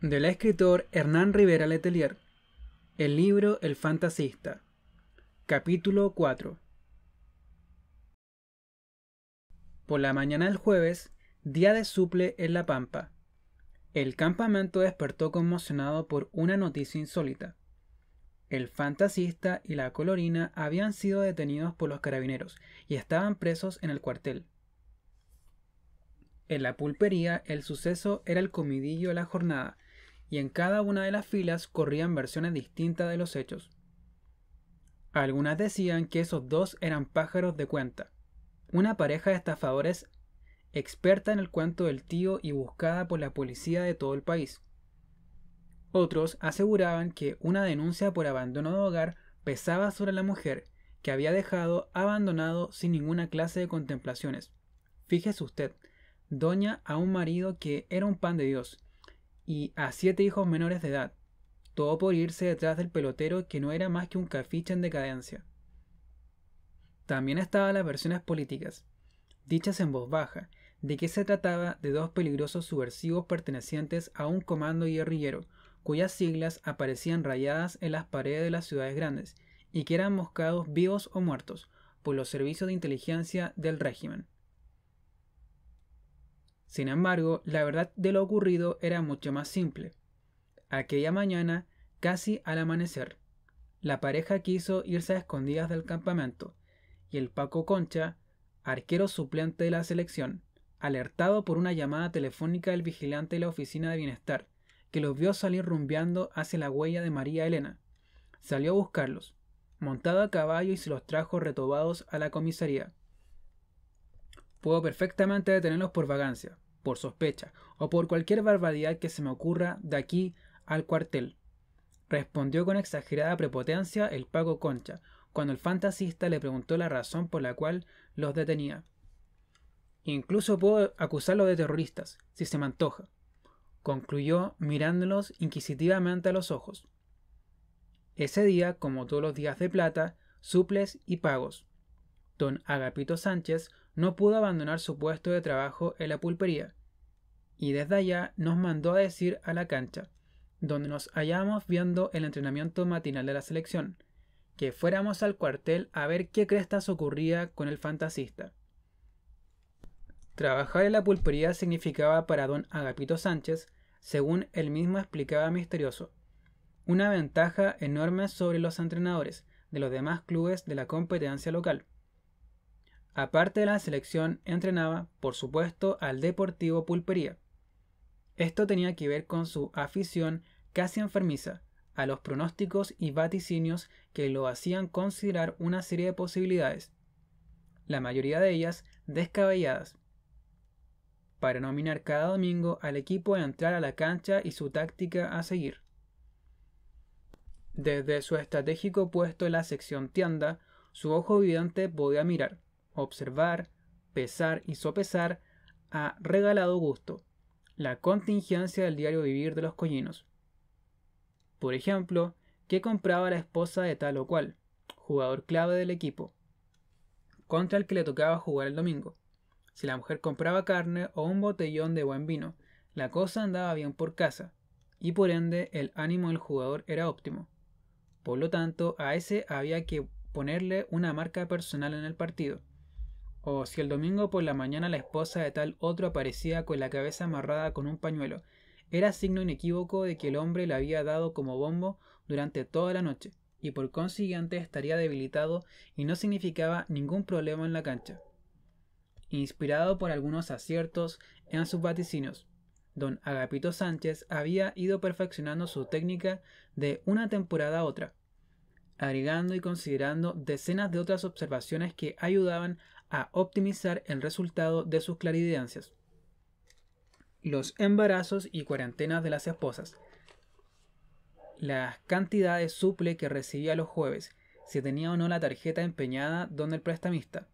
Del escritor Hernán Rivera Letelier. El libro El fantasista. Capítulo 4. Por la mañana del jueves, día de suple en La Pampa, el campamento despertó conmocionado por una noticia insólita. El fantasista y la colorina habían sido detenidos por los carabineros y estaban presos en el cuartel. En la pulpería el suceso era el comidillo de la jornada, y en cada una de las filas corrían versiones distintas de los hechos. Algunas decían que esos dos eran pájaros de cuenta, una pareja de estafadores experta en el cuento del tío y buscada por la policía de todo el país. Otros aseguraban que una denuncia por abandono de hogar pesaba sobre la mujer, que había dejado abandonado sin ninguna clase de contemplaciones. Fíjese usted, doña a un marido que era un pan de Dios, y a 7 hijos menores de edad, todo por irse detrás del pelotero que no era más que un cafiche en decadencia. También estaban las versiones políticas, dichas en voz baja, de que se trataba de dos peligrosos subversivos pertenecientes a un comando guerrillero, cuyas siglas aparecían rayadas en las paredes de las ciudades grandes, y que eran buscados vivos o muertos por los servicios de inteligencia del régimen. Sin embargo, la verdad de lo ocurrido era mucho más simple. Aquella mañana, casi al amanecer, la pareja quiso irse a escondidas del campamento, y el Paco Concha, arquero suplente de la selección, alertado por una llamada telefónica del vigilante de la oficina de bienestar, que los vio salir rumbeando hacia la huella de María Elena, salió a buscarlos, montado a caballo, y se los trajo retobados a la comisaría. Puedo perfectamente detenerlos por vagancia, por sospecha, o por cualquier barbaridad que se me ocurra de aquí al cuartel, respondió con exagerada prepotencia el Paco Concha, cuando el fantasista le preguntó la razón por la cual los detenía. Incluso puedo acusarlos de terroristas, si se me antoja, concluyó mirándolos inquisitivamente a los ojos. Ese día, como todos los días de plata, suples y pagos, don Agapito Sánchez no pudo abandonar su puesto de trabajo en la pulpería, y desde allá nos mandó a decir a la cancha, donde nos hallábamos viendo el entrenamiento matinal de la selección, que fuéramos al cuartel a ver qué crestas ocurría con el fantasista. Trabajar en la pulpería significaba para don Agapito Sánchez, según él mismo explicaba misterioso, una ventaja enorme sobre los entrenadores de los demás clubes de la competencia local. Aparte de la selección, entrenaba, por supuesto, al Deportivo Pulpería. Esto tenía que ver con su afición casi enfermiza a los pronósticos y vaticinios que lo hacían considerar una serie de posibilidades, la mayoría de ellas descabelladas, para nominar cada domingo al equipo a entrar a la cancha y su táctica a seguir. Desde su estratégico puesto en la sección tienda, su ojo vidente podía mirar, observar, pesar y sopesar a regalado gusto la contingencia del diario vivir de los collinos. Por ejemplo, qué compraba la esposa de tal o cual, jugador clave del equipo, contra el que le tocaba jugar el domingo. Si la mujer compraba carne o un botellón de buen vino, la cosa andaba bien por casa, y por ende el ánimo del jugador era óptimo. Por lo tanto, a ese había que ponerle una marca personal en el partido. O si el domingo por la mañana la esposa de tal otro aparecía con la cabeza amarrada con un pañuelo, era signo inequívoco de que el hombre le había dado como bombo durante toda la noche, y por consiguiente estaría debilitado y no significaba ningún problema en la cancha. Inspirado por algunos aciertos en sus vaticinios, don Agapito Sánchez había ido perfeccionando su técnica de una temporada a otra, agregando y considerando decenas de otras observaciones que ayudaban a optimizar el resultado de sus clarividencias. Los embarazos y cuarentenas de las esposas, las cantidades suple que recibía los jueves, si tenía o no la tarjeta empeñada donde el prestamista,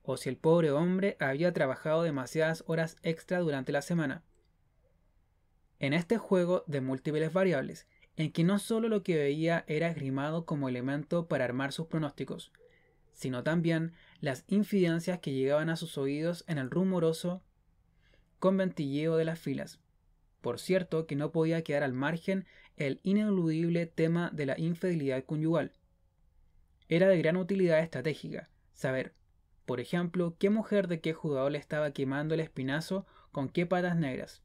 o si el pobre hombre había trabajado demasiadas horas extra durante la semana. En este juego de múltiples variables, en que no solo lo que veía era esgrimado como elemento para armar sus pronósticos, sino también las infidencias que llegaban a sus oídos en el rumoroso conventilleo de las filas. Por cierto que no podía quedar al margen el ineludible tema de la infidelidad conyugal. Era de gran utilidad estratégica saber, por ejemplo, qué mujer de qué jugador le estaba quemando el espinazo con qué patas negras.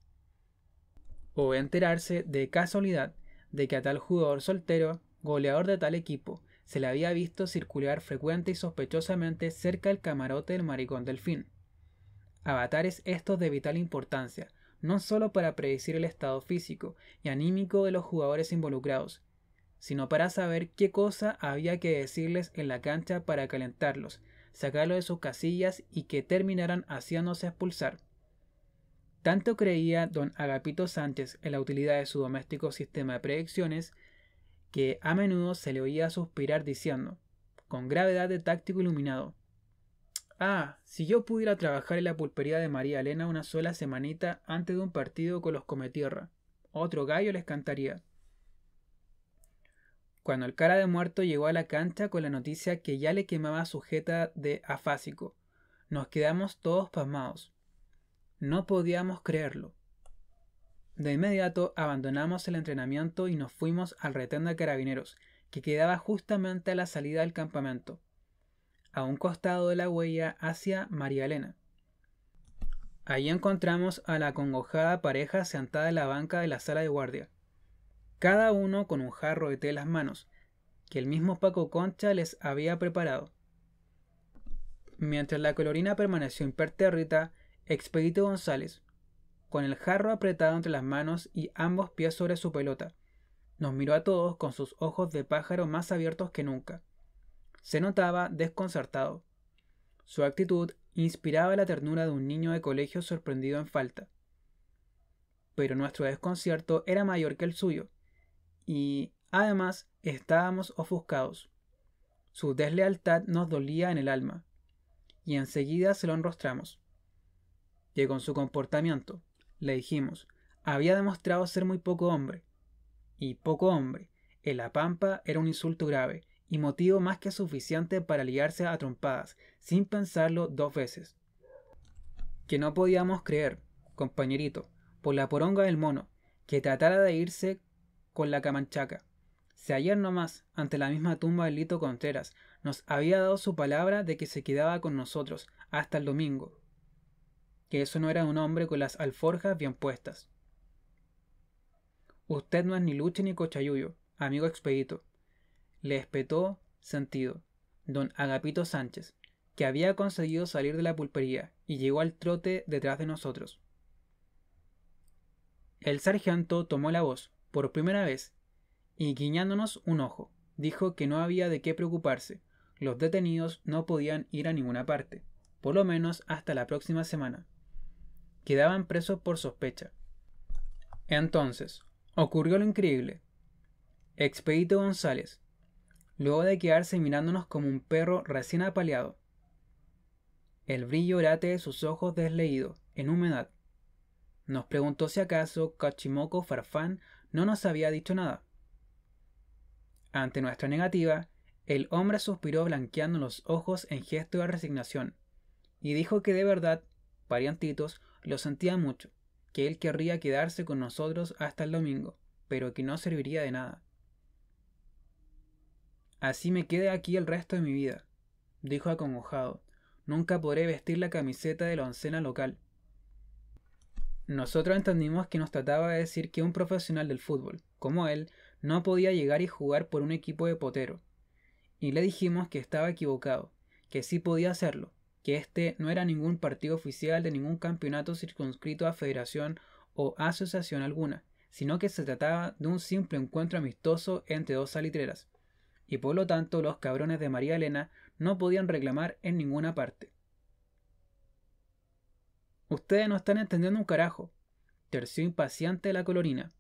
O enterarse de casualidad de que a tal jugador soltero, goleador de tal equipo, se le había visto circular frecuente y sospechosamente cerca del camarote del Maricón Delfín. Avatares estos de vital importancia, no solo para predecir el estado físico y anímico de los jugadores involucrados, sino para saber qué cosa había que decirles en la cancha para calentarlos, sacarlos de sus casillas y que terminaran haciéndose expulsar. Tanto creía don Agapito Sánchez en la utilidad de su doméstico sistema de predicciones, que a menudo se le oía suspirar diciendo, con gravedad de táctico iluminado: «Ah, si yo pudiera trabajar en la pulpería de María Elena una sola semanita antes de un partido con los Cometierra, otro gallo les cantaría». Cuando el cara de muerto llegó a la cancha con la noticia que ya le quemaba sujeta de afásico, nos quedamos todos pasmados. No podíamos creerlo. De inmediato abandonamos el entrenamiento y nos fuimos al retén de carabineros, que quedaba justamente a la salida del campamento, a un costado de la huella hacia María Elena. Allí encontramos a la acongojada pareja sentada en la banca de la sala de guardia, cada uno con un jarro de té en las manos, que el mismo Paco Concha les había preparado. Mientras la colorina permaneció impertérrita, Expedito González, con el jarro apretado entre las manos y ambos pies sobre su pelota, nos miró a todos con sus ojos de pájaro más abiertos que nunca. Se notaba desconcertado. Su actitud inspiraba la ternura de un niño de colegio sorprendido en falta. Pero nuestro desconcierto era mayor que el suyo, y además estábamos ofuscados. Su deslealtad nos dolía en el alma, y enseguida se lo enrostramos. Que con su comportamiento, le dijimos, había demostrado ser muy poco hombre. Y poco hombre, en la Pampa, era un insulto grave, y motivo más que suficiente para liarse a trompadas, sin pensarlo dos veces. Que no podíamos creer, compañerito, por la poronga del mono, que tratara de irse con la camanchaca. Si ayer nomás, ante la misma tumba del Lito Contreras, nos había dado su palabra de que se quedaba con nosotros hasta el domingo. Que eso no era un hombre con las alforjas bien puestas. Usted no es ni Luche ni Cochayuyo, amigo Expedito, le espetó sentido don Agapito Sánchez, que había conseguido salir de la pulpería y llegó al trote detrás de nosotros. El sargento tomó la voz por primera vez y, guiñándonos un ojo, dijo que no había de qué preocuparse. Los detenidos no podían ir a ninguna parte, por lo menos hasta la próxima semana. Quedaban presos por sospecha. Entonces, ocurrió lo increíble. Expedito González, luego de quedarse mirándonos como un perro recién apaleado, el brillo orate de sus ojos desleído, en humedad, nos preguntó si acaso Cachimoco Farfán no nos había dicho nada. Ante nuestra negativa, el hombre suspiró blanqueando los ojos en gesto de resignación, y dijo que de verdad, parientitos, lo sentía mucho, que él querría quedarse con nosotros hasta el domingo, pero que no serviría de nada. Así me quede aquí el resto de mi vida, dijo acongojado. Nunca podré vestir la camiseta de la oncena local. Nosotros entendimos que nos trataba de decir que un profesional del fútbol, como él, no podía llegar y jugar por un equipo de potero. Y le dijimos que estaba equivocado, que sí podía hacerlo, que este no era ningún partido oficial de ningún campeonato circunscrito a federación o asociación alguna, sino que se trataba de un simple encuentro amistoso entre dos salitreras, y por lo tanto los cabrones de María Elena no podían reclamar en ninguna parte. Ustedes no están entendiendo un carajo, terció impaciente la colorina.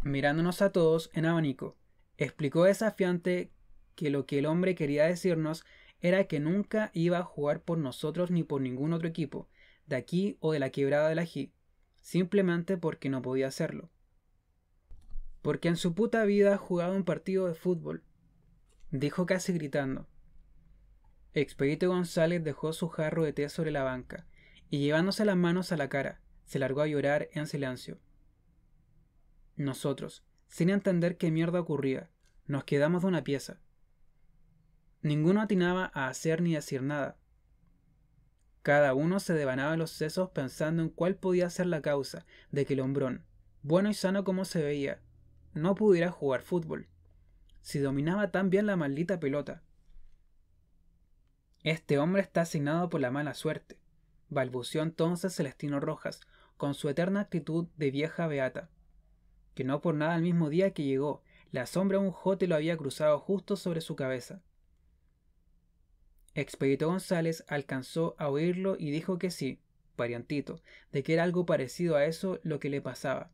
Mirándonos a todos en abanico, explicó desafiante que lo que el hombre quería decirnos era que nunca iba a jugar por nosotros ni por ningún otro equipo, de aquí o de la quebrada del Ají, simplemente porque no podía hacerlo. Porque en su puta vida ha jugado un partido de fútbol, dijo casi gritando. Expedito González dejó su jarro de té sobre la banca, y llevándose las manos a la cara, se largó a llorar en silencio. Nosotros, sin entender qué mierda ocurría, nos quedamos de una pieza. Ninguno atinaba a hacer ni decir nada. Cada uno se devanaba los sesos pensando en cuál podía ser la causa de que el hombrón, bueno y sano como se veía, no pudiera jugar fútbol, si dominaba tan bien la maldita pelota. Este hombre está asignado por la mala suerte, balbuceó entonces Celestino Rojas, con su eterna actitud de vieja beata, que no por nada el mismo día que llegó, la sombra de un jote lo había cruzado justo sobre su cabeza. Expedito González alcanzó a oírlo y dijo que sí, parientito, de que era algo parecido a eso lo que le pasaba.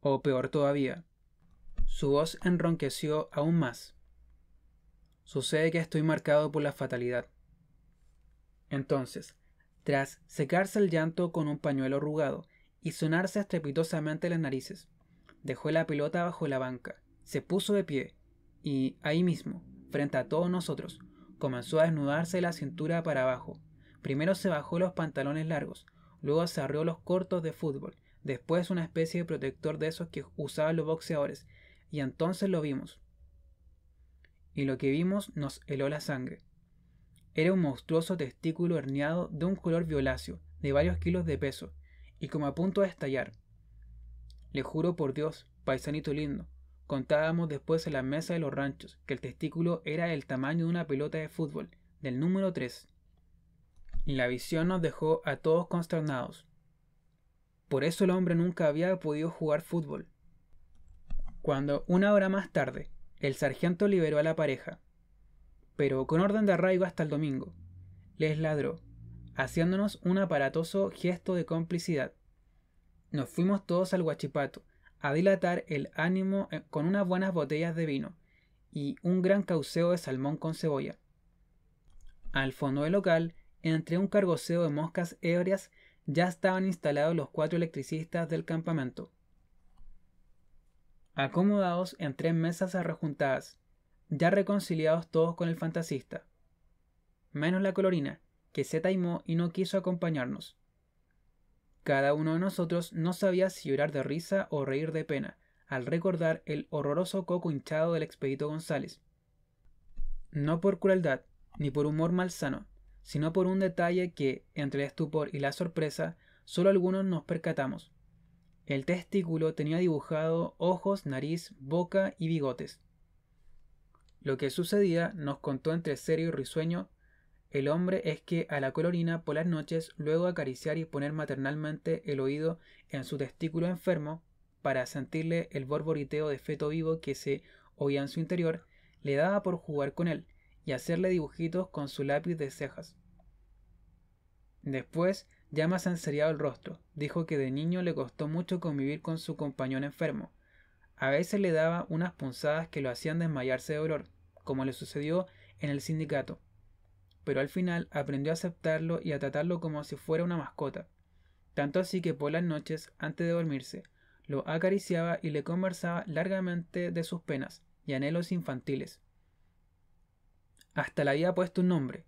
O peor todavía, su voz enronqueció aún más. Sucede que estoy marcado por la fatalidad. Entonces, tras secarse el llanto con un pañuelo arrugado y sonarse estrepitosamente las narices, dejó la pelota bajo la banca, se puso de pie y, ahí mismo, frente a todos nosotros, comenzó a desnudarse la cintura para abajo. Primero se bajó los pantalones largos, luego se arreó los cortos de fútbol, después una especie de protector de esos que usaban los boxeadores, y entonces lo vimos. Y lo que vimos nos heló la sangre. Era un monstruoso testículo herniado de un color violáceo, de varios kilos de peso, y como a punto de estallar. Le juro por Dios, paisanito lindo, contábamos después en la mesa de los ranchos que el testículo era el tamaño de una pelota de fútbol, del número 3. Y la visión nos dejó a todos consternados. Por eso el hombre nunca había podido jugar fútbol. Cuando, una hora más tarde, el sargento liberó a la pareja, pero con orden de arraigo hasta el domingo, les ladró, haciéndonos un aparatoso gesto de complicidad. Nos fuimos todos al Huachipato, a dilatar el ánimo con unas buenas botellas de vino y un gran cauceo de salmón con cebolla. Al fondo del local, entre un cargoceo de moscas ebrias, ya estaban instalados los 4 electricistas del campamento, acomodados en 3 mesas arrejuntadas, ya reconciliados todos con el fantasista, menos la colorina, que se taimó y no quiso acompañarnos. Cada uno de nosotros no sabía si llorar de risa o reír de pena al recordar el horroroso coco hinchado del expedito González. No por crueldad, ni por humor malsano, sino por un detalle que, entre el estupor y la sorpresa, solo algunos nos percatamos. El testículo tenía dibujado ojos, nariz, boca y bigotes. Lo que sucedía, nos contó entre serio y risueño, el hombre, es que a la colorina por las noches, luego de acariciar y poner maternalmente el oído en su testículo enfermo, para sentirle el borboriteo de feto vivo que se oía en su interior, le daba por jugar con él y hacerle dibujitos con su lápiz de cejas. Después, ya más enseriado el rostro, dijo que de niño le costó mucho convivir con su compañón enfermo. A veces le daba unas punzadas que lo hacían desmayarse de dolor, como le sucedió en el sindicato, pero al final aprendió a aceptarlo y a tratarlo como si fuera una mascota, tanto así que por las noches, antes de dormirse, lo acariciaba y le conversaba largamente de sus penas y anhelos infantiles. Hasta le había puesto un nombre,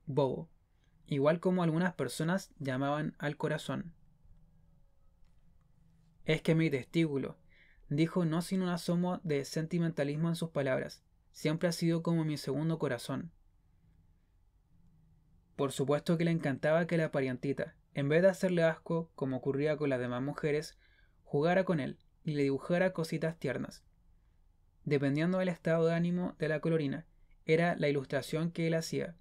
Bobo, igual como algunas personas llamaban al corazón. Es que mi testículo, dijo no sin un asomo de sentimentalismo en sus palabras, siempre ha sido como mi segundo corazón. Por supuesto que le encantaba que la parientita, en vez de hacerle asco, como ocurría con las demás mujeres, jugara con él y le dibujara cositas tiernas. Dependiendo del estado de ánimo de la colorina, era la ilustración que él hacía,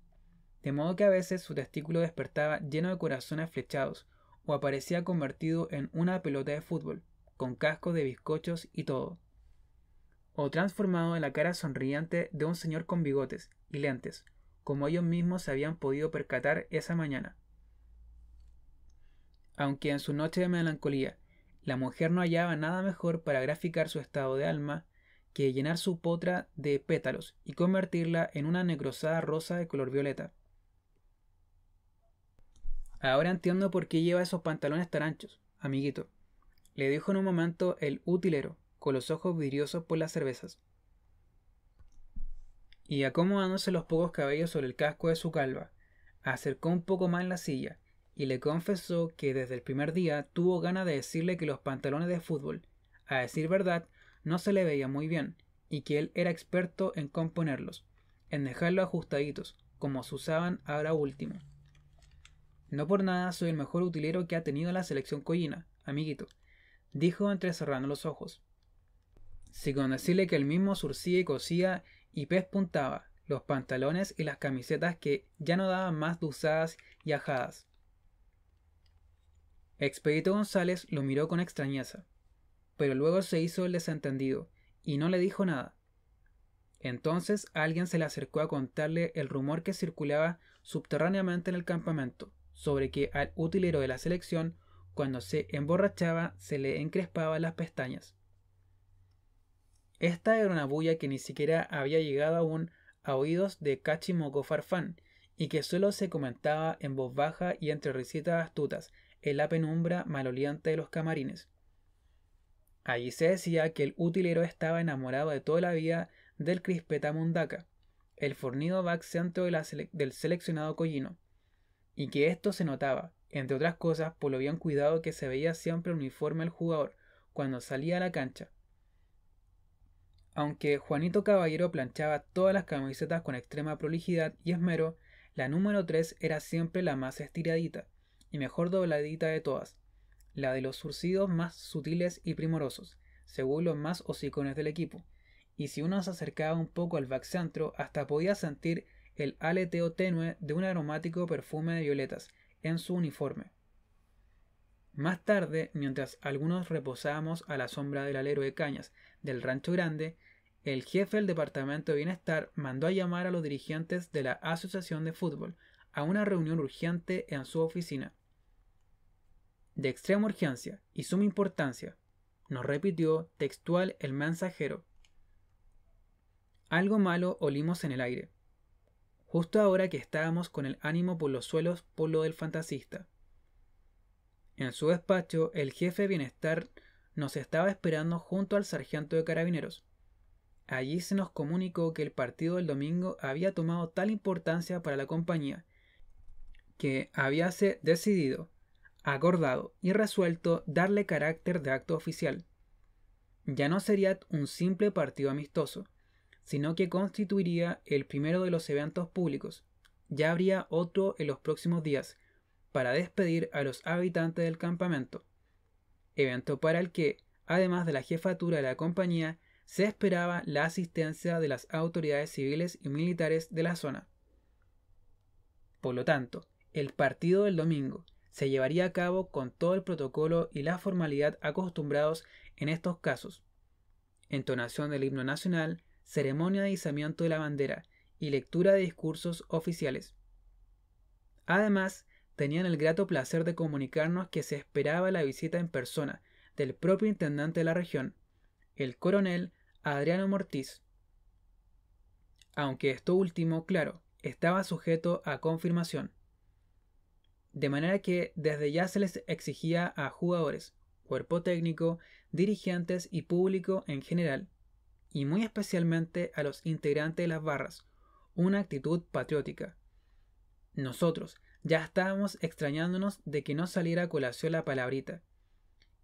de modo que a veces su testículo despertaba lleno de corazones flechados, o aparecía convertido en una pelota de fútbol, con casco de bizcochos y todo, o transformado en la cara sonriente de un señor con bigotes y lentes, como ellos mismos se habían podido percatar esa mañana. Aunque en su noche de melancolía la mujer no hallaba nada mejor para graficar su estado de alma que llenar su potra de pétalos y convertirla en una necrosada rosa de color violeta. Ahora entiendo por qué lleva esos pantalones tan anchos, amiguito, le dijo en un momento el utilero, con los ojos vidriosos por las cervezas, y acomodándose los pocos cabellos sobre el casco de su calva, acercó un poco más la silla y le confesó que desde el primer día tuvo ganas de decirle que los pantalones de fútbol, a decir verdad, no se le veían muy bien, y que él era experto en componerlos, en dejarlos ajustaditos, como se usaban ahora último. No por nada soy el mejor utilero que ha tenido la selección collina, amiguito, dijo entrecerrando los ojos. Si con decirle que él mismo surcía y cosía y pespuntaba los pantalones y las camisetas que ya no daban más de usadas y ajadas. Expedito González lo miró con extrañeza, pero luego se hizo el desentendido y no le dijo nada. Entonces alguien se le acercó a contarle el rumor que circulaba subterráneamente en el campamento, sobre que al utilero de la selección, cuando se emborrachaba, se le encrespaban las pestañas. Esta era una bulla que ni siquiera había llegado aún a oídos de Cachimoco Farfán, y que solo se comentaba en voz baja y entre risitas astutas, en la penumbra maloliente de los camarines. Allí se decía que el utilero estaba enamorado de toda la vida del Crispeta Mundaca, el fornido back centro del seleccionado collino, y que esto se notaba, entre otras cosas, por lo bien cuidado que se veía siempre el uniforme del jugador cuando salía a la cancha. Aunque Juanito Caballero planchaba todas las camisetas con extrema prolijidad y esmero, la número 3 era siempre la más estiradita y mejor dobladita de todas, la de los surcidos más sutiles y primorosos, según los más hocicones del equipo, y si uno se acercaba un poco al backcentro hasta podía sentir el aleteo tenue de un aromático perfume de violetas en su uniforme. Más tarde, mientras algunos reposábamos a la sombra del alero de cañas del Rancho Grande, el jefe del Departamento de Bienestar mandó a llamar a los dirigentes de la Asociación de Fútbol a una reunión urgente en su oficina. De extrema urgencia y suma importancia, nos repitió textual el mensajero. Algo malo olimos en el aire, justo ahora que estábamos con el ánimo por los suelos por lo del fantasista. En su despacho, el jefe de bienestar nos estaba esperando junto al sargento de carabineros. Allí se nos comunicó que el partido del domingo había tomado tal importancia para la compañía que habíase decidido, acordado y resuelto darle carácter de acto oficial. Ya no sería un simple partido amistoso, sino que constituiría el primero de los eventos públicos. Ya habría otro en los próximos días, para despedir a los habitantes del campamento, evento para el que, además de la jefatura de la compañía, se esperaba la asistencia de las autoridades civiles y militares de la zona. Por lo tanto, el partido del domingo se llevaría a cabo con todo el protocolo y la formalidad acostumbrados en estos casos: entonación del himno nacional, ceremonia de izamiento de la bandera y lectura de discursos oficiales. Además, tenían el grato placer de comunicarnos que se esperaba la visita en persona del propio intendente de la región, el coronel Adriano Mortiz. Aunque esto último, claro, estaba sujeto a confirmación. De manera que desde ya se les exigía a jugadores, cuerpo técnico, dirigentes y público en general, y muy especialmente a los integrantes de las barras, una actitud patriótica. Nosotros ya estábamos extrañándonos de que no saliera a colación la palabrita,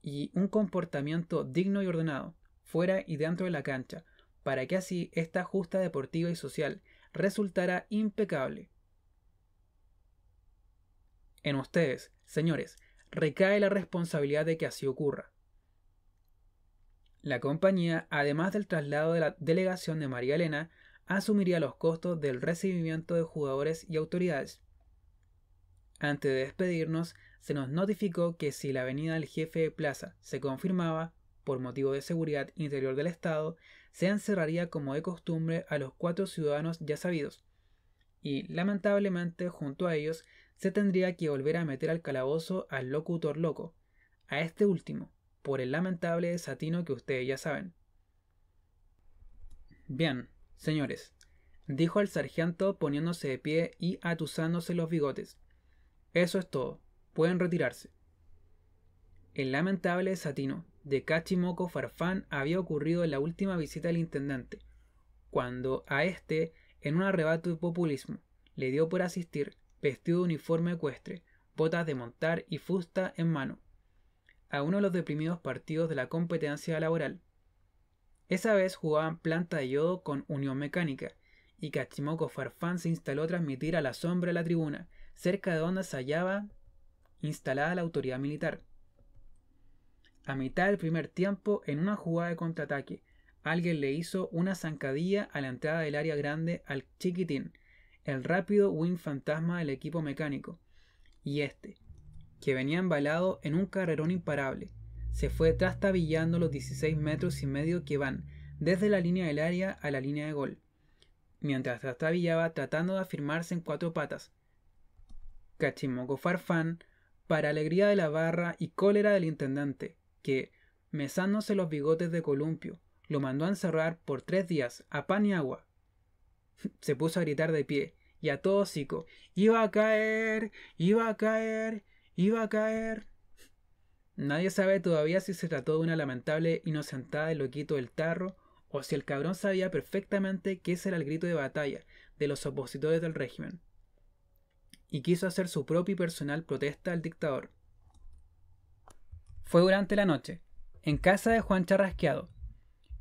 y un comportamiento digno y ordenado, fuera y dentro de la cancha, para que así esta justa deportiva y social resultara impecable. En ustedes, señores, recae la responsabilidad de que así ocurra. La compañía, además del traslado de la delegación de María Elena, asumiría los costos del recibimiento de jugadores y autoridades. Antes de despedirnos, se nos notificó que si la venida del jefe de plaza se confirmaba, por motivo de seguridad interior del Estado, se encerraría como de costumbre a los 4 ciudadanos ya sabidos, y lamentablemente junto a ellos se tendría que volver a meter al calabozo al locutor loco, a este último, por el lamentable desatino que ustedes ya saben. Bien, señores, dijo el sargento poniéndose de pie y atusándose los bigotes. Eso es todo, pueden retirarse. El lamentable desatino de Cachimoco Farfán había ocurrido en la última visita del intendente, cuando a este, en un arrebato de populismo, le dio por asistir, vestido de uniforme ecuestre, botas de montar y fusta en mano, a uno de los deprimidos partidos de la competencia laboral. Esa vez jugaban Planta de Yodo con Unión Mecánica, y Catchimoco Farfán se instaló a transmitir a la sombra de la tribuna, cerca de donde se hallaba instalada la autoridad militar. A mitad del primer tiempo, en una jugada de contraataque, alguien le hizo una zancadilla a la entrada del área grande al Chiquitín, el rápido wing fantasma del equipo mecánico, y este, que venía embalado en un carrerón imparable, se fue trastabillando los 16 metros y medio que van desde la línea del área a la línea de gol, mientras trastabillaba tratando de afirmarse en 4 patas. Catchimoco Farfán, para alegría de la barra y cólera del intendente, que, mesándose los bigotes de columpio, lo mandó a encerrar por 3 días a pan y agua. Se puso a gritar de pie, y a todo hocico: ¡iba a caer! ¡Iba a caer! ¡Iba a caer! Nadie sabe todavía si se trató de una lamentable inocentada del loquito del tarro, o si el cabrón sabía perfectamente que ese era el grito de batalla de los opositores del régimen, y quiso hacer su propia y personal protesta al dictador. Fue durante la noche, en casa de Juan Charrasqueado,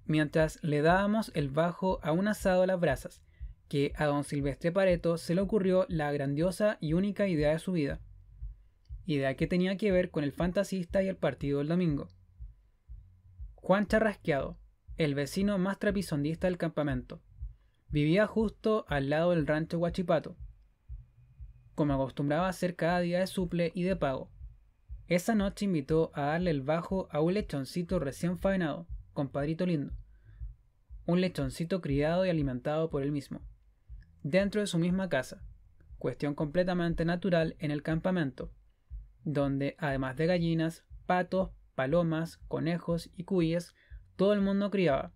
mientras le dábamos el bajo a un asado a las brasas, que a don Silvestre Pareto se le ocurrió la grandiosa y única idea de su vida. Idea que tenía que ver con el fantasista y el partido del domingo. Juan Charrasqueado, el vecino más trapisondista del campamento, vivía justo al lado del rancho Huachipato. Como acostumbraba a hacer cada día de suple y de pago, esa noche invitó a darle el bajo a un lechoncito recién faenado, compadrito lindo, un lechoncito criado y alimentado por él mismo, dentro de su misma casa, cuestión completamente natural en el campamento, donde además de gallinas, patos, palomas, conejos y cuyes, todo el mundo criaba,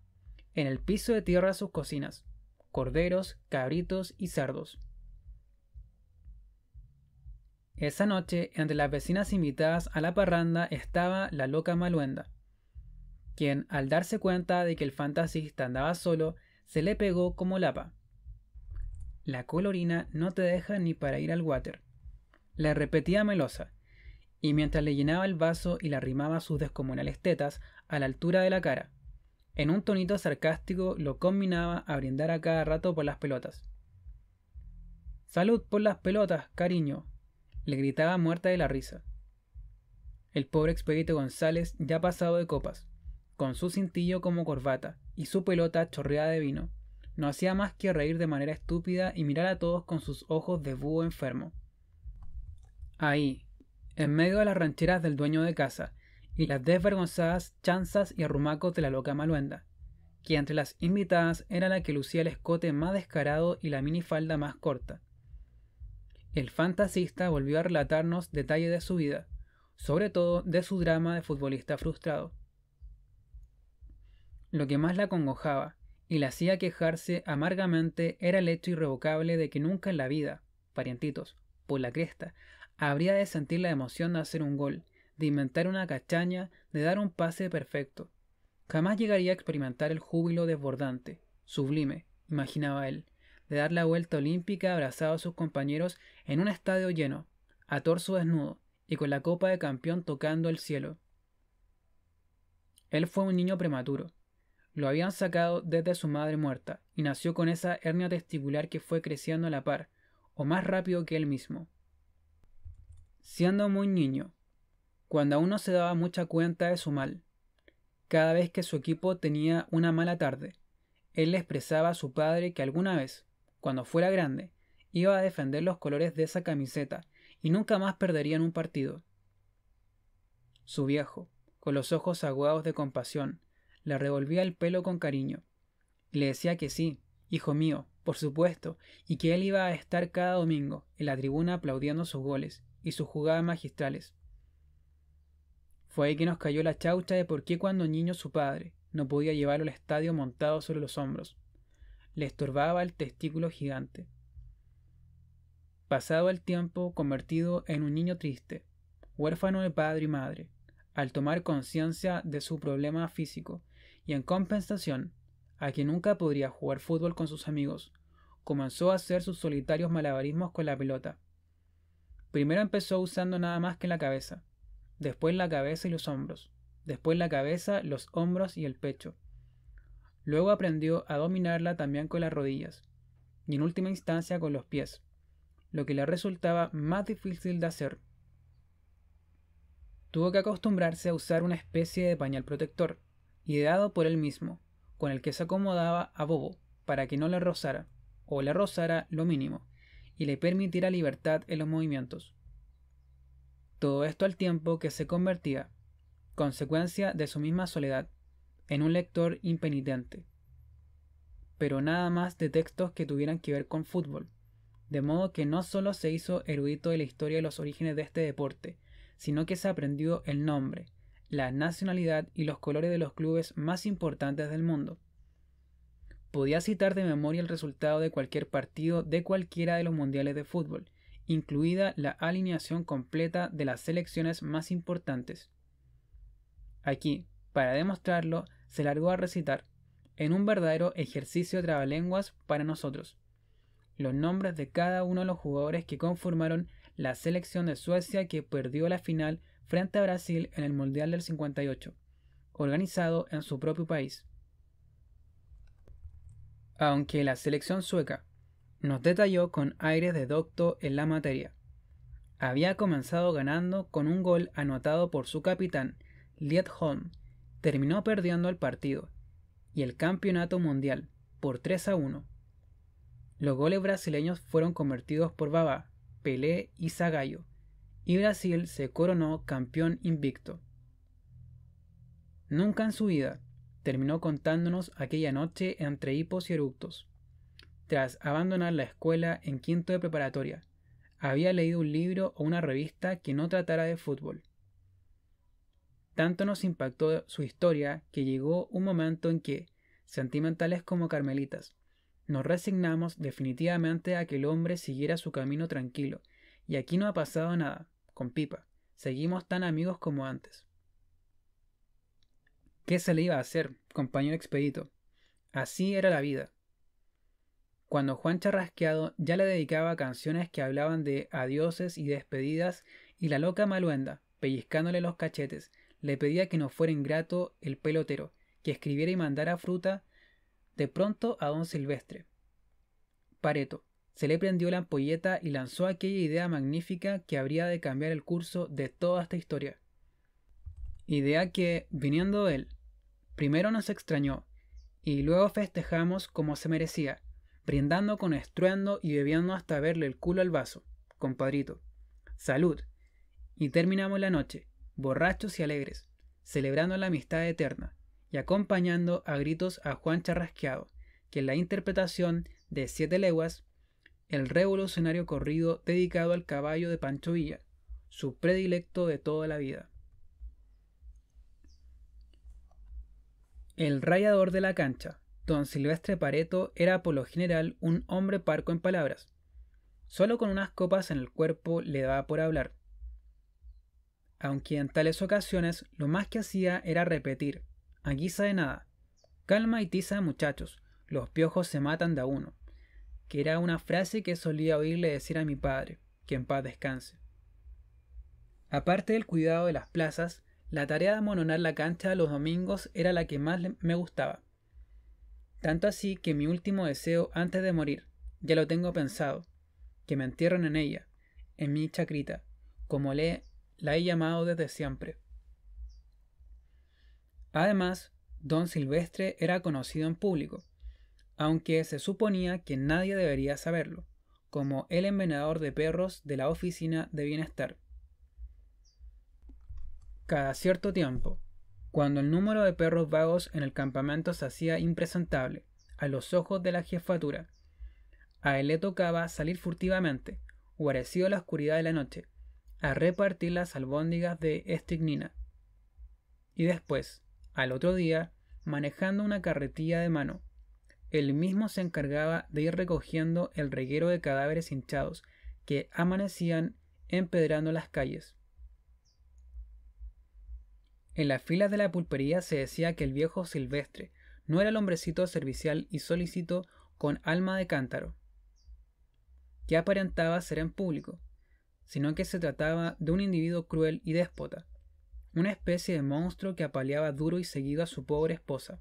en el piso de tierra sus cocinas, corderos, cabritos y cerdos. Esa noche, entre las vecinas invitadas a la parranda estaba la loca Maluenda, quien, al darse cuenta de que el fantasista andaba solo, se le pegó como lapa. La colorina no te deja ni para ir al water, le repetía melosa, y mientras le llenaba el vaso y le arrimaba sus descomunales tetas a la altura de la cara, en un tonito sarcástico lo combinaba a brindar a cada rato por las pelotas. «Salud por las pelotas, cariño», le gritaba muerta de la risa. El pobre Expedito González, ya pasado de copas, con su cintillo como corbata y su pelota chorreada de vino, no hacía más que reír de manera estúpida y mirar a todos con sus ojos de búho enfermo. Ahí, en medio de las rancheras del dueño de casa y las desvergonzadas chanzas y arrumacos de la loca Maluenda, que entre las invitadas era la que lucía el escote más descarado y la minifalda más corta, el fantasista volvió a relatarnos detalles de su vida, sobre todo de su drama de futbolista frustrado. Lo que más la acongojaba y la hacía quejarse amargamente era el hecho irrevocable de que nunca en la vida, parientitos, por la cresta, habría de sentir la emoción de hacer un gol, de inventar una cachaña, de dar un pase perfecto. Jamás llegaría a experimentar el júbilo desbordante, sublime, imaginaba él, de dar la vuelta olímpica abrazado a sus compañeros en un estadio lleno, a torso desnudo y con la copa de campeón tocando el cielo. Él fue un niño prematuro. Lo habían sacado desde su madre muerta y nació con esa hernia testicular que fue creciendo a la par, o más rápido que él mismo. Siendo muy niño, cuando aún no se daba mucha cuenta de su mal, cada vez que su equipo tenía una mala tarde, él le expresaba a su padre que alguna vez, cuando fuera grande, iba a defender los colores de esa camiseta y nunca más perderían un partido. Su viejo, con los ojos aguados de compasión, le revolvía el pelo con cariño, y le decía que sí, hijo mío, por supuesto, y que él iba a estar cada domingo en la tribuna aplaudiendo sus goles y sus jugadas magistrales. Fue ahí que nos cayó la chaucha de por qué cuando niño su padre no podía llevarlo al estadio montado sobre los hombros. Le estorbaba el testículo gigante. Pasado el tiempo, convertido en un niño triste, huérfano de padre y madre, al tomar conciencia de su problema físico, y en compensación, a que nunca podría jugar fútbol con sus amigos, comenzó a hacer sus solitarios malabarismos con la pelota. Primero empezó usando nada más que la cabeza, después la cabeza y los hombros, después la cabeza, los hombros y el pecho. Luego aprendió a dominarla también con las rodillas, y en última instancia con los pies, lo que le resultaba más difícil de hacer. Tuvo que acostumbrarse a usar una especie de pañal protector, ideado por él mismo, con el que se acomodaba a Bobo para que no le rozara, o le rozara lo mínimo, y le permitiera libertad en los movimientos. Todo esto al tiempo que se convertía, consecuencia de su misma soledad, en un lector impenitente. Pero nada más de textos que tuvieran que ver con fútbol, de modo que no solo se hizo erudito de la historia y los orígenes de este deporte, sino que se aprendió el nombre, la nacionalidad y los colores de los clubes más importantes del mundo. Podía citar de memoria el resultado de cualquier partido de cualquiera de los mundiales de fútbol, incluida la alineación completa de las selecciones más importantes. Aquí, para demostrarlo, se largó a recitar, en un verdadero ejercicio de trabalenguas para nosotros, los nombres de cada uno de los jugadores que conformaron la selección de Suecia que perdió la final frente a Brasil en el Mundial del 58, organizado en su propio país. Aunque la selección sueca nos detalló con aires de docto en la materia. Había comenzado ganando con un gol anotado por su capitán, Liedholm, terminó perdiendo el partido y el campeonato mundial por 3-1. Los goles brasileños fueron convertidos por Babá, Pelé y Zagallo, y Brasil se coronó campeón invicto. Nunca en su vida terminó contándonos aquella noche entre hipos y eructos. Tras abandonar la escuela en quinto de preparatoria, había leído un libro o una revista que no tratara de fútbol. Tanto nos impactó su historia que llegó un momento en que, sentimentales como carmelitas, nos resignamos definitivamente a que el hombre siguiera su camino tranquilo, y aquí no ha pasado nada, con Pipa, seguimos tan amigos como antes. ¿Qué se le iba a hacer, compañero expedito? Así era la vida. Cuando Juan Charrasqueado ya le dedicaba canciones que hablaban de adioses y despedidas, y la loca Maluenda, pellizcándole los cachetes, le pedía que no fuera ingrato el pelotero, que escribiera y mandara fruta, de pronto a don Silvestre Pareto se le prendió la ampolleta y lanzó aquella idea magnífica que habría de cambiar el curso de toda esta historia. Idea que, viniendo de él, primero nos extrañó, y luego festejamos como se merecía, brindando con estruendo y bebiendo hasta verle el culo al vaso. Compadrito, salud. Y terminamos la noche, borrachos y alegres, celebrando la amistad eterna, y acompañando a gritos a Juan Charrasqueado, que en la interpretación de 7 leguas, el revolucionario corrido dedicado al caballo de Pancho Villa, su predilecto de toda la vida. El rayador de la cancha, don Silvestre Pareto, era por lo general un hombre parco en palabras. Solo con unas copas en el cuerpo le daba por hablar. Aunque en tales ocasiones lo más que hacía era repetir, a guisa de nada, calma y tiza muchachos, los piojos se matan de a uno, que era una frase que solía oírle decir a mi padre, que en paz descanse. Aparte del cuidado de las plazas, la tarea de amononar la cancha los domingos era la que más me gustaba. Tanto así que mi último deseo antes de morir, ya lo tengo pensado, que me entierren en ella, en mi chacrita, como la he llamado desde siempre. Además, don Silvestre era conocido en público, aunque se suponía que nadie debería saberlo, como el envenenador de perros de la oficina de bienestar. Cada cierto tiempo, cuando el número de perros vagos en el campamento se hacía impresentable a los ojos de la jefatura, a él le tocaba salir furtivamente, guarecido a la oscuridad de la noche, a repartir las albóndigas de estricnina. Y después, al otro día, manejando una carretilla de mano, él mismo se encargaba de ir recogiendo el reguero de cadáveres hinchados que amanecían empedrando las calles. En las filas de la pulpería se decía que el viejo Silvestre no era el hombrecito servicial y solícito con alma de cántaro que aparentaba ser en público, sino que se trataba de un individuo cruel y déspota, una especie de monstruo que apaleaba duro y seguido a su pobre esposa,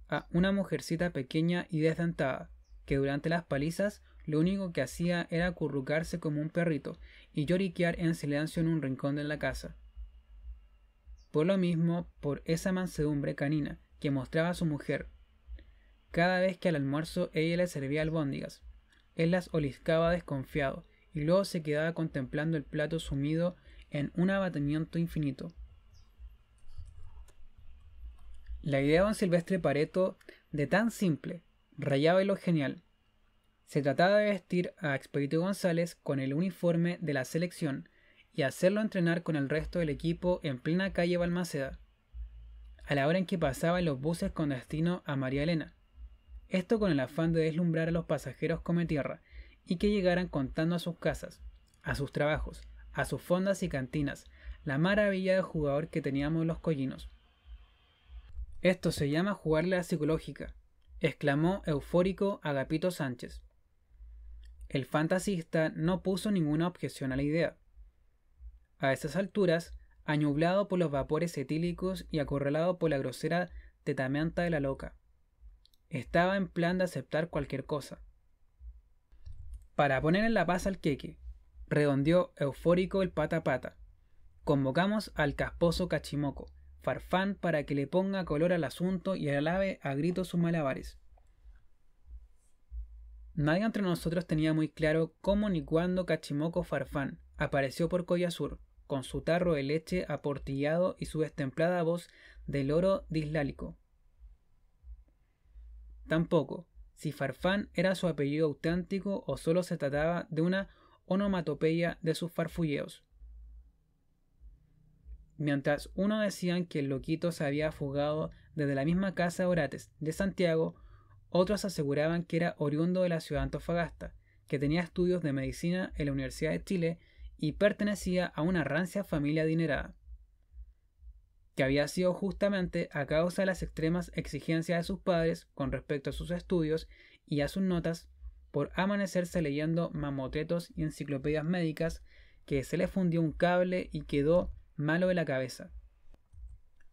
a una mujercita pequeña y desdentada, que durante las palizas lo único que hacía era acurrucarse como un perrito y lloriquear en silencio en un rincón de la casa. Por lo mismo, por esa mansedumbre canina que mostraba su mujer, cada vez que al almuerzo ella le servía albóndigas, él las oliscaba desconfiado y luego se quedaba contemplando el plato sumido en un abatimiento infinito. La idea de don Silvestre Pareto, de tan simple, rayaba en lo genial. Se trataba de vestir a Expedito González con el uniforme de la selección y hacerlo entrenar con el resto del equipo en plena calle Balmaceda, a la hora en que pasaban los buses con destino a María Elena. Esto con el afán de deslumbrar a los pasajeros come tierra y que llegaran contando a sus casas, a sus trabajos, a sus fondas y cantinas, la maravilla de jugador que teníamos los collinos. Esto se llama jugarle a la psicológica, exclamó eufórico Agapito Sánchez. El fantasista no puso ninguna objeción a la idea. A esas alturas, añublado por los vapores etílicos y acorralado por la grosera tetamenta de la loca, estaba en plan de aceptar cualquier cosa. Para poner en la paz al queque, redondeó eufórico el pata pata, convocamos al casposo Cachimoco, Farfán, para que le ponga color al asunto y alabe a gritos sus malabares. Nadie entre nosotros tenía muy claro cómo ni cuándo Cachimoco Farfán apareció por Collazur, con su tarro de leche aportillado y su destemplada voz de loro dislálico. Tampoco si Farfán era su apellido auténtico o solo se trataba de una onomatopeya de sus farfulleos. Mientras uno decían que el loquito se había fugado desde la misma casa de Orates de Santiago, otros aseguraban que era oriundo de la ciudad de Antofagasta, que tenía estudios de medicina en la Universidad de Chile y pertenecía a una rancia familia adinerada, que había sido justamente a causa de las extremas exigencias de sus padres con respecto a sus estudios y a sus notas, por amanecerse leyendo mamotetos y enciclopedias médicas, que se le fundió un cable y quedó malo de la cabeza.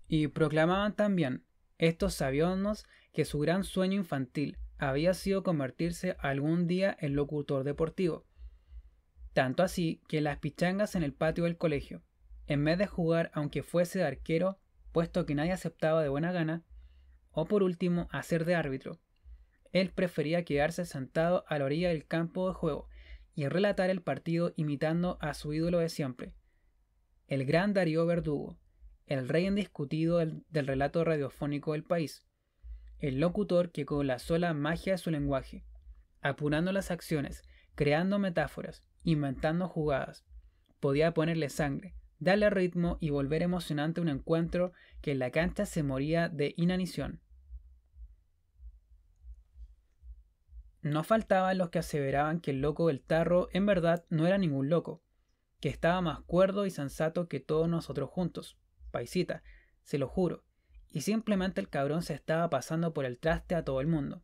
Y proclamaban también estos sabiondos que su gran sueño infantil había sido convertirse algún día en locutor deportivo, tanto así que en las pichangas en el patio del colegio, en vez de jugar aunque fuese de arquero, puesto que nadie aceptaba de buena gana, o por último hacer de árbitro, él prefería quedarse sentado a la orilla del campo de juego y relatar el partido imitando a su ídolo de siempre, el gran Darío Verdugo, el rey indiscutido del relato radiofónico del país, el locutor que con la sola magia de su lenguaje, apurando las acciones, creando metáforas, inventando jugadas, podía ponerle sangre, darle ritmo y volver emocionante un encuentro que en la cancha se moría de inanición. No faltaban los que aseveraban que el loco del tarro en verdad no era ningún loco, que estaba más cuerdo y sensato que todos nosotros juntos, paisita, se lo juro, y simplemente el cabrón se estaba pasando por el traste a todo el mundo.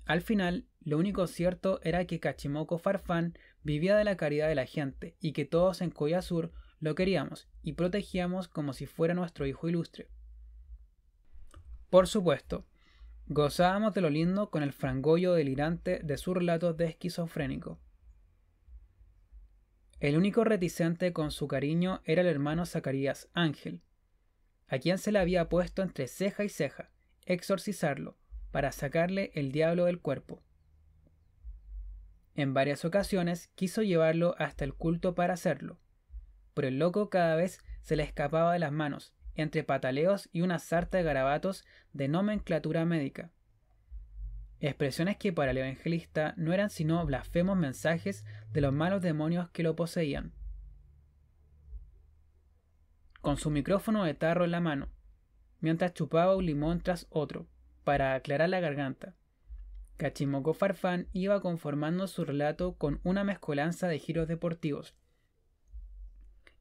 Al final, lo único cierto era que Cachimoco Farfán vivía de la caridad de la gente y que todos en Collazur lo queríamos y protegíamos como si fuera nuestro hijo ilustre. Por supuesto, gozábamos de lo lindo con el frangollo delirante de sus relatos de esquizofrénico. El único reticente con su cariño era el hermano Zacarías Ángel, a quien se le había puesto entre ceja y ceja exorcizarlo para sacarle el diablo del cuerpo. En varias ocasiones quiso llevarlo hasta el culto para hacerlo, pero el loco cada vez se le escapaba de las manos, entre pataleos y una sarta de garabatos de nomenclatura médica. Expresiones que para el evangelista no eran sino blasfemos mensajes de los malos demonios que lo poseían. Con su micrófono de tarro en la mano, mientras chupaba un limón tras otro, para aclarar la garganta, Cachimoco Farfán iba conformando su relato con una mezcolanza de giros deportivos,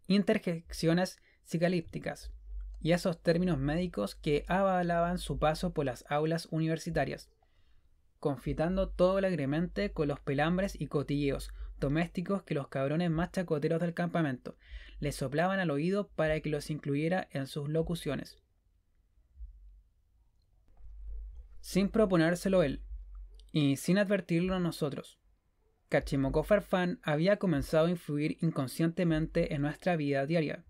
interjecciones psicalípticas y esos términos médicos que avalaban su paso por las aulas universitarias, confitando todo alegremente con los pelambres y cotilleos domésticos que los cabrones más chacoteros del campamento le soplaban al oído para que los incluyera en sus locuciones. Sin proponérselo él, y sin advertirlo a nosotros, Cachimoco Farfán había comenzado a influir inconscientemente en nuestra vida diaria.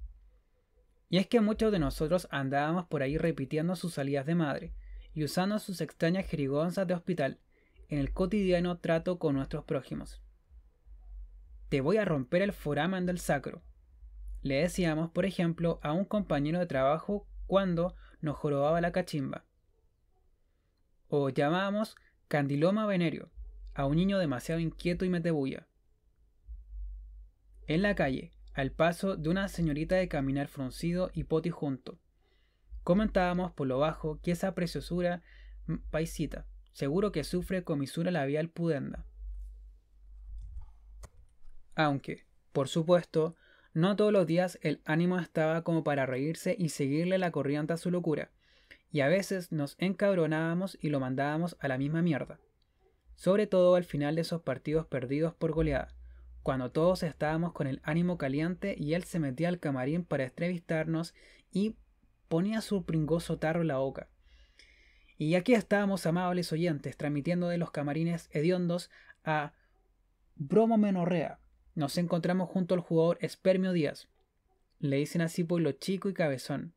Y es que muchos de nosotros andábamos por ahí repitiendo sus salidas de madre y usando sus extrañas jerigonzas de hospital en el cotidiano trato con nuestros prójimos. Te voy a romper el foramen del sacro, le decíamos, por ejemplo, a un compañero de trabajo cuando nos jorobaba la cachimba. O llamábamos candiloma venerio a un niño demasiado inquieto y metebulla. En la calle, al paso de una señorita de caminar fruncido y poti junto, comentábamos por lo bajo que esa preciosura paisita seguro que sufre comisura labial pudenda. Aunque, por supuesto, no todos los días el ánimo estaba como para reírse y seguirle la corriente a su locura, y a veces nos encabronábamos y lo mandábamos a la misma mierda. Sobre todo al final de esos partidos perdidos por goleada, cuando todos estábamos con el ánimo caliente y él se metía al camarín para entrevistarnos y ponía su pringoso tarro en la boca. Y aquí estábamos, amables oyentes, transmitiendo de los camarines hediondos a Bromo Menorrea. Nos encontramos junto al jugador Espermio Díaz. Le dicen así por lo chico y cabezón,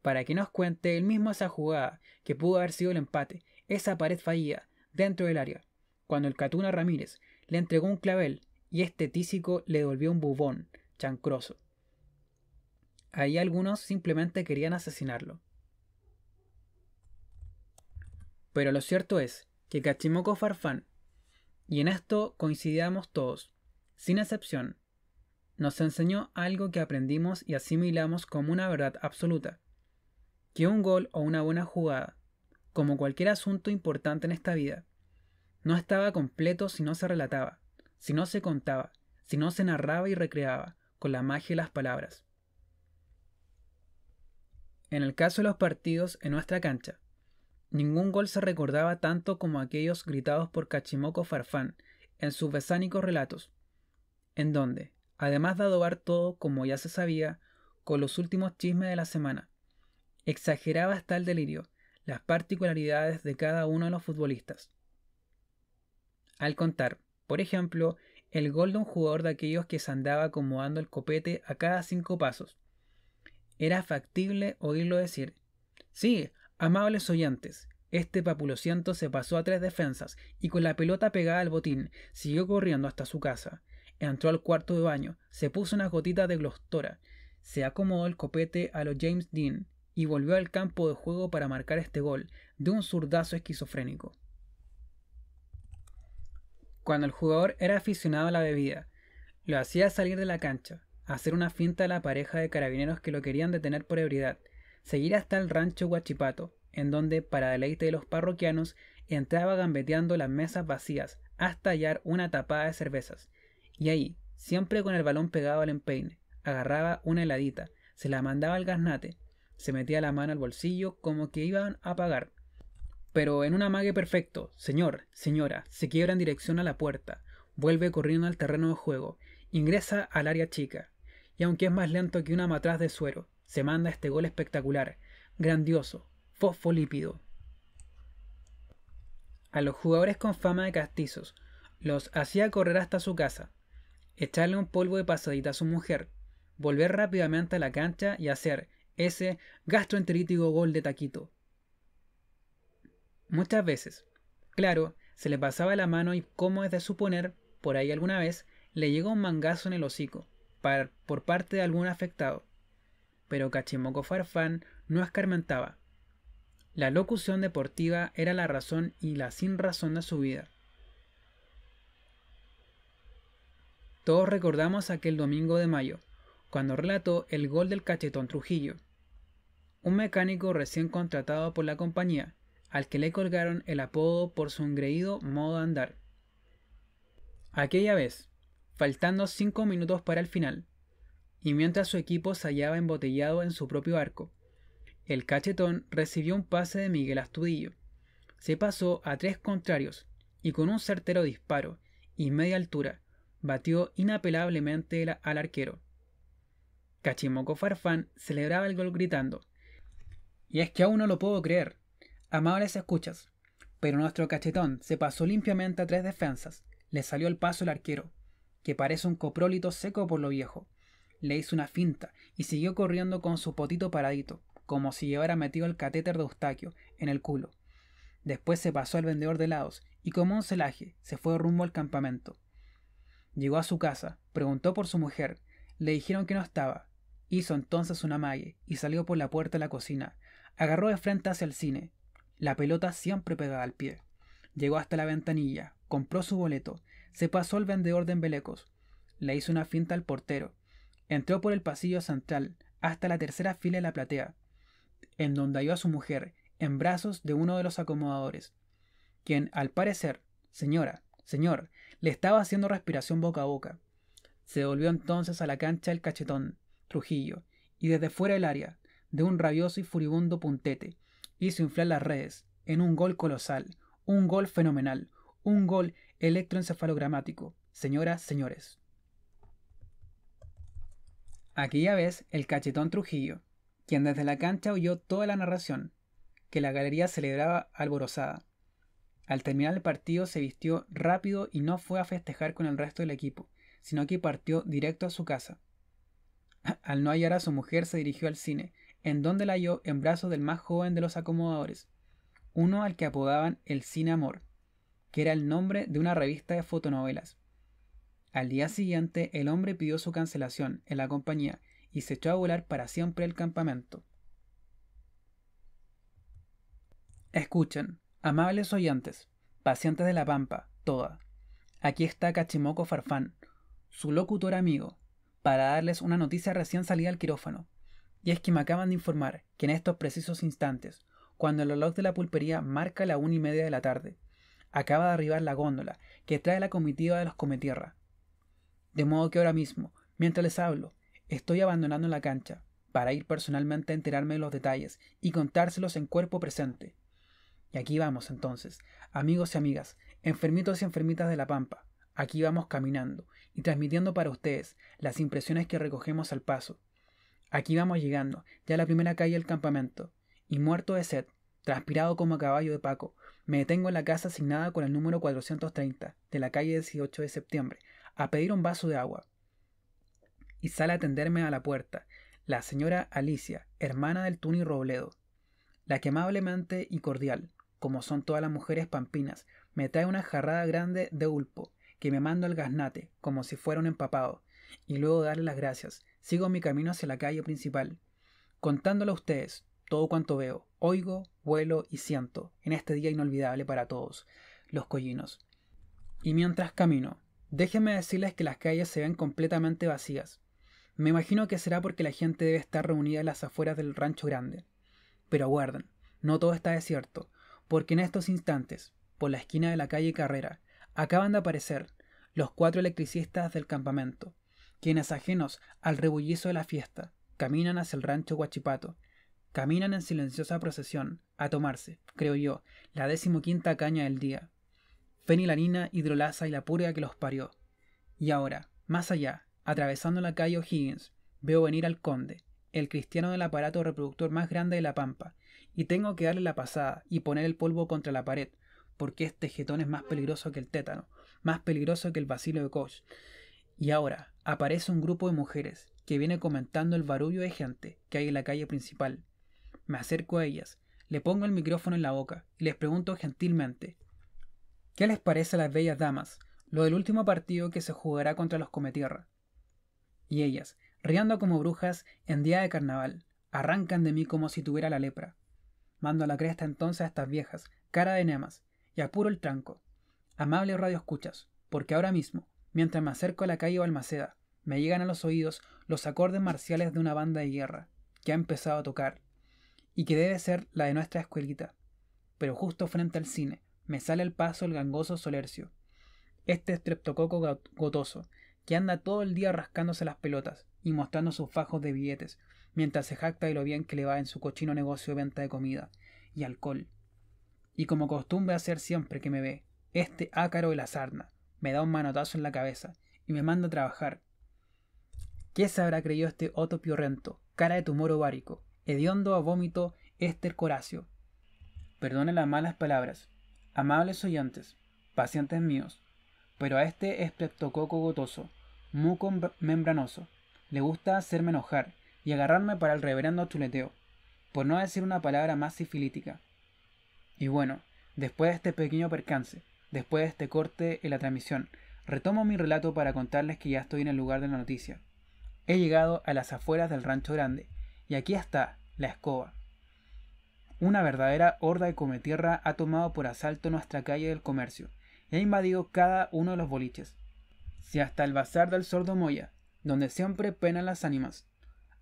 para que nos cuente él mismo esa jugada que pudo haber sido el empate, esa pared fallida dentro del área, cuando el Catuna Ramírez le entregó un clavel y este tísico le devolvió un bubón chancroso. Ahí algunos simplemente querían asesinarlo. Pero lo cierto es que Cachimoco Farfán, y en esto coincidíamos todos, sin excepción, nos enseñó algo que aprendimos y asimilamos como una verdad absoluta: que un gol o una buena jugada, como cualquier asunto importante en esta vida, no estaba completo si no se relataba, si no se contaba, si no se narraba y recreaba con la magia de las palabras. En el caso de los partidos en nuestra cancha, ningún gol se recordaba tanto como aquellos gritados por Cachimoco Farfán en sus besánicos relatos, en donde, además de adobar todo como ya se sabía, con los últimos chismes de la semana, exageraba hasta el delirio las particularidades de cada uno de los futbolistas. Al contar, por ejemplo, el gol de un jugador de aquellos que se andaba acomodando el copete a cada 5 pasos, era factible oírlo decir: sí, amables oyentes, este papulociento se pasó a 3 defensas y con la pelota pegada al botín siguió corriendo hasta su casa, entró al cuarto de baño, se puso unas gotitas de glostora, se acomodó el copete a lo James Dean y volvió al campo de juego para marcar este gol de un zurdazo esquizofrénico. Cuando el jugador era aficionado a la bebida, lo hacía salir de la cancha, hacer una finta a la pareja de carabineros que lo querían detener por ebriedad, seguir hasta el rancho Huachipato, en donde, para deleite de los parroquianos, entraba gambeteando las mesas vacías hasta hallar una tapada de cervezas, y ahí, siempre con el balón pegado al empeine, agarraba una heladita, se la mandaba al gaznate, se metía la mano al bolsillo como que iban a pagar. Pero en un amague perfecto: señor, señora, se quiebra en dirección a la puerta, vuelve corriendo al terreno de juego, ingresa al área chica, y aunque es más lento que una matraz de suero, se manda este gol espectacular, grandioso, fosfolípido. A los jugadores con fama de castizos los hacía correr hasta su casa, echarle un polvo de pasadita a su mujer, volver rápidamente a la cancha y hacer ese gastroenterítico gol de taquito. Muchas veces, claro, se le pasaba la mano y, como es de suponer, por ahí alguna vez le llegó un mangazo en el hocico por parte de algún afectado. Pero Cachimoco Farfán no escarmentaba. La locución deportiva era la razón y la sinrazón de su vida. Todos recordamos aquel domingo de mayo, cuando relató el gol del Cachetón Trujillo, un mecánico recién contratado por la compañía, al que le colgaron el apodo por su engreído modo de andar. Aquella vez, faltando 5 minutos para el final, y mientras su equipo se hallaba embotellado en su propio arco, el Cachetón recibió un pase de Miguel Astudillo, se pasó a 3 contrarios y con un certero disparo y media altura batió inapelablemente al arquero. Cachimoco Farfán celebraba el gol gritando: «Y es que aún no lo puedo creer. Amables escuchas». Pero nuestro cachetón se pasó limpiamente a 3 defensas. Le salió al paso el arquero, que parece un coprólito seco por lo viejo. Le hizo una finta y siguió corriendo con su potito paradito, como si llevara metido el catéter de Eustaquio en el culo. Después se pasó al vendedor de helados y como un celaje se fue rumbo al campamento. Llegó a su casa, preguntó por su mujer, le dijeron que no estaba. Hizo entonces una amague y salió por la puerta de la cocina. Agarró de frente hacia el cine. La pelota siempre pegada al pie. Llegó hasta la ventanilla, compró su boleto, se pasó al vendedor de embelecos, le hizo una finta al portero, entró por el pasillo central hasta la tercera fila de la platea, en donde halló a su mujer en brazos de uno de los acomodadores, quien, al parecer, señor, le estaba haciendo respiración boca a boca. Se volvió entonces a la cancha el cachetón Trujillo, y desde fuera del área, de un rabioso y furibundo puntete, hizo inflar las redes, en un gol colosal, un gol fenomenal, un gol electroencefalogramático. Señoras, señores. Aquella vez el cachetón Trujillo, quien desde la cancha oyó toda la narración, que la galería celebraba alborozada. Al terminar el partido se vistió rápido y no fue a festejar con el resto del equipo, sino que partió directo a su casa. Al no hallar a su mujer se dirigió al cine, en donde la halló en brazos del más joven de los acomodadores, uno al que apodaban el Cine Amor, que era el nombre de una revista de fotonovelas. Al día siguiente el hombre pidió su cancelación en la compañía y se echó a volar para siempre el campamento. Escuchen, amables oyentes, pacientes de la pampa, toda. Aquí está Cachimoco Farfán, su locutor amigo, para darles una noticia recién salida al quirófano. Y es que me acaban de informar que en estos precisos instantes, cuando el reloj de la pulpería marca la 1:30 de la tarde, acaba de arribar la góndola que trae la comitiva de los Cometierra. De modo que ahora mismo, mientras les hablo, estoy abandonando la cancha para ir personalmente a enterarme de los detalles y contárselos en cuerpo presente. Y aquí vamos entonces, amigos y amigas, enfermitos y enfermitas de la pampa, aquí vamos caminando y transmitiendo para ustedes las impresiones que recogemos al paso. Aquí vamos llegando, ya a la primera calle del campamento, y muerto de sed, transpirado como a caballo de Paco, me detengo en la casa asignada con el número 430 de la calle 18 de septiembre, a pedir un vaso de agua. Y sale a atenderme a la puerta la señora Alicia, hermana del Tuni Robledo, la que amablemente y cordial, como son todas las mujeres pampinas, me trae una jarrada grande de ulpo, que me mando al gaznate, como si fuera un empapado, y luego de darle las gracias, sigo mi camino hacia la calle principal, contándole a ustedes todo cuanto veo, oigo, vuelo y siento en este día inolvidable para todos, los collinos. Y mientras camino, déjenme decirles que las calles se ven completamente vacías. Me imagino que será porque la gente debe estar reunida en las afueras del rancho grande. Pero aguarden, no todo está desierto, porque en estos instantes, por la esquina de la calle Carrera, acaban de aparecer los 4 electricistas del campamento, quienes ajenos al rebullizo de la fiesta, caminan hacia el rancho Huachipato, caminan en silenciosa procesión, a tomarse, creo yo, la 15ª caña del día. Fenilanina, hidrolasa y la purga que los parió. Y ahora, más allá, atravesando la calle O'Higgins, veo venir al conde, el cristiano del aparato reproductor más grande de la pampa, y tengo que darle la pasada y poner el polvo contra la pared, porque este jetón es más peligroso que el tétano, más peligroso que el bacilo de Koch. Y ahora aparece un grupo de mujeres que viene comentando el barullo de gente que hay en la calle principal. Me acerco a ellas, le pongo el micrófono en la boca y les pregunto gentilmente: ¿qué les parece a las bellas damas lo del último partido que se jugará contra los Cometierra? Y ellas, riendo como brujas en día de carnaval, arrancan de mí como si tuviera la lepra. Mando a la cresta entonces a estas viejas, cara de nemas, y apuro el tranco. Amables radioescuchas, porque ahora mismo, mientras me acerco a la calle Balmaceda, me llegan a los oídos los acordes marciales de una banda de guerra, que ha empezado a tocar, y que debe ser la de nuestra escuelita. Pero justo frente al cine, me sale al paso el gangoso Solercio, este estreptococo gotoso, que anda todo el día rascándose las pelotas y mostrando sus fajos de billetes, mientras se jacta de lo bien que le va en su cochino negocio de venta de comida y alcohol. Y como costumbre hacer siempre que me ve, este ácaro de la sarna me da un manotazo en la cabeza y me manda a trabajar. ¿Qué se habrá creído este Otto Piorrento, cara de tumor ovárico, hediondo a vómito estercoráceo? Perdonen las malas palabras, amables oyentes, pacientes míos, pero a este estreptococo gotoso, muco membranoso, le gusta hacerme enojar y agarrarme para el reverendo chuleteo, por no decir una palabra más sifilítica. Y bueno, después de este pequeño percance, después de este corte en la transmisión, retomo mi relato para contarles que ya estoy en el lugar de la noticia. He llegado a las afueras del Rancho Grande, y aquí está la escoba. Una verdadera horda de cometierra ha tomado por asalto nuestra calle del comercio, y ha invadido cada uno de los boliches. Si hasta el bazar del Sordo Moya, donde siempre penan las ánimas,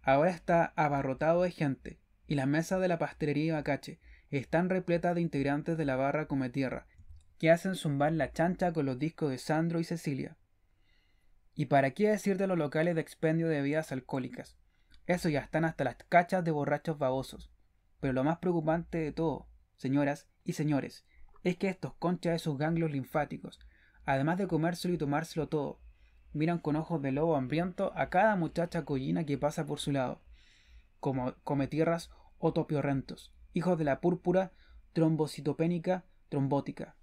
ahora está abarrotado de gente, y las mesas de la pastelería Ibacache están repletas de integrantes de la barra cometierra, que hacen zumbar la chancha con los discos de Sandro y Cecilia. Y para qué decir de los locales de expendio de bebidas alcohólicas. Eso ya están hasta las cachas de borrachos babosos. Pero lo más preocupante de todo, señoras y señores, es que estos conchas de sus ganglios linfáticos, además de comérselo y tomárselo todo, miran con ojos de lobo hambriento a cada muchacha collina que pasa por su lado, como cometierras o topiorrentos, hijos de la púrpura trombocitopénica trombótica.